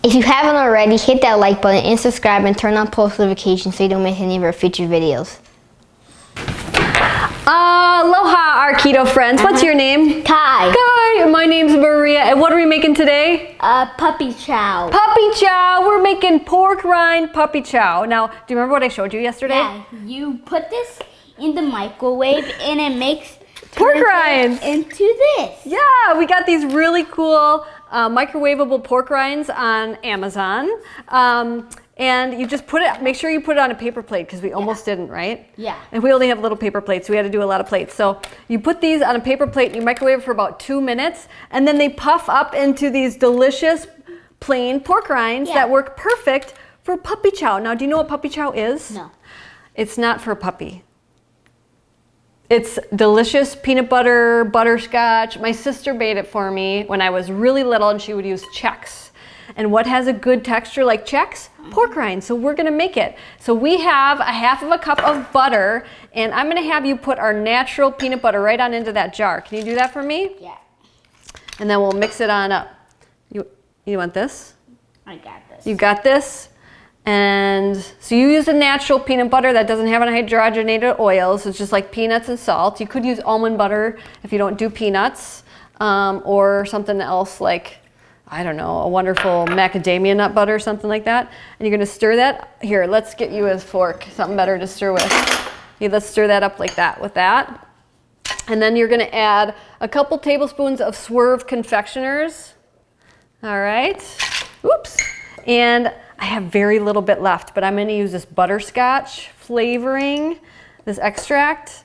If you haven't already, hit that like button and subscribe and turn on post notifications so you don't miss any of our future videos. Aloha, our keto friends. What's your name? Kai. Kai. And my name's Maria. And what are we making today? Puppy chow. Puppy chow. We're making pork rind puppy chow. Now, do you remember what I showed you yesterday? Yeah, you put this in the microwave and it makes pork rinds into this. Yeah, we got these really cool microwavable pork rinds on Amazon. And you just put it, make sure you put it on a paper plate because we almost didn't, right? Yeah. And we only have little paper plates, so we had to do a lot of plates. So you put these on a paper plate and you microwave for about 2 minutes, and then they puff up into these delicious plain pork rinds that work perfect for puppy chow. Now, do you know what puppy chow is? No. It's not for a puppy. It's delicious peanut butter, butterscotch. My sister made it for me when I was really little, and she would use Chex. And what has a good texture like Chex? Pork rind. So we're gonna make it. So we have a half of a cup of butter, and I'm gonna have you put our natural peanut butter right on into that jar. Can you do that for me? Yeah. And then we'll mix it on up. You want this? I got this. You got this? And so you use a natural peanut butter that doesn't have any hydrogenated oils. It's just like peanuts and salt. You could use almond butter if you don't do peanuts, or something else like, I don't know, a wonderful macadamia nut butter or something like that. And you're gonna stir that. Here, let's get you a fork, something better to stir with. Let's stir that up like that with that. And then you're gonna add a couple tablespoons of Swerve confectioners. All right, oops. And I have very little bit left, but I'm gonna use this butterscotch flavoring, this extract.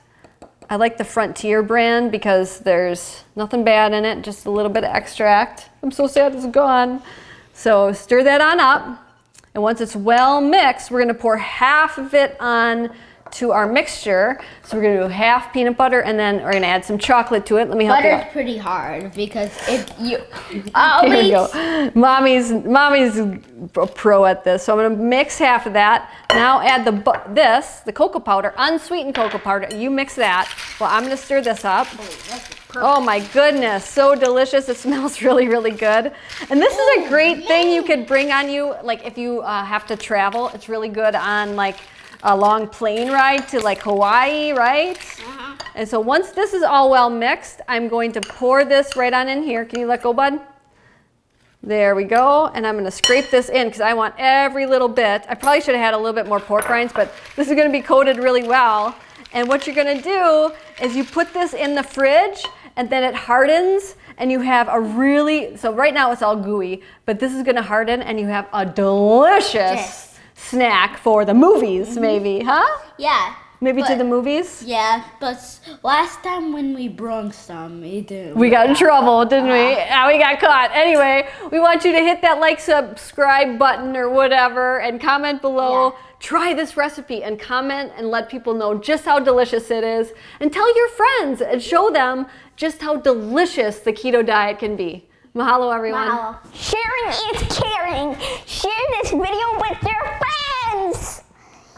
I like the Frontier brand because there's nothing bad in it, just a little bit of extract. I'm so sad it's gone. So stir that on up, and once it's well mixed, we're gonna pour half of it on to our mixture. So we're gonna do half peanut butter, and then we're gonna add some chocolate to it. Let me help you out. Butter's pretty hard because you Here always. we go. Mommy's a pro at this. So I'm gonna mix half of that. Now add the cocoa powder, unsweetened cocoa powder. You mix that. Well, I'm gonna stir this up. Oh my goodness, so delicious. It smells really, really good. And this is a great thing you could bring on you, like if you have to travel. It's really good on like a long plane ride to like Hawaii, right? And so once this is all well mixed, I'm going to pour this right on in here. Can you let go, bud? There we go. And I'm gonna scrape this in because I want every little bit. I probably should have had a little bit more pork rinds, but this is gonna be coated really well. And what you're gonna do is you put this in the fridge, and then it hardens, and you have a really, so right now it's all gooey, but this is gonna harden, and you have a delicious snack for the movies, maybe, huh? Yeah. Maybe to the movies? Yeah, but last time when we brought some, we got in trouble, didn't we? Yeah, we got caught. Anyway, we want you to hit that like, subscribe button or whatever, and comment below. Yeah. Try this recipe and comment and let people know just how delicious it is. And tell your friends and show them just how delicious the keto diet can be. Mahalo, everyone. Mahalo. Sharing is caring. Share this video with your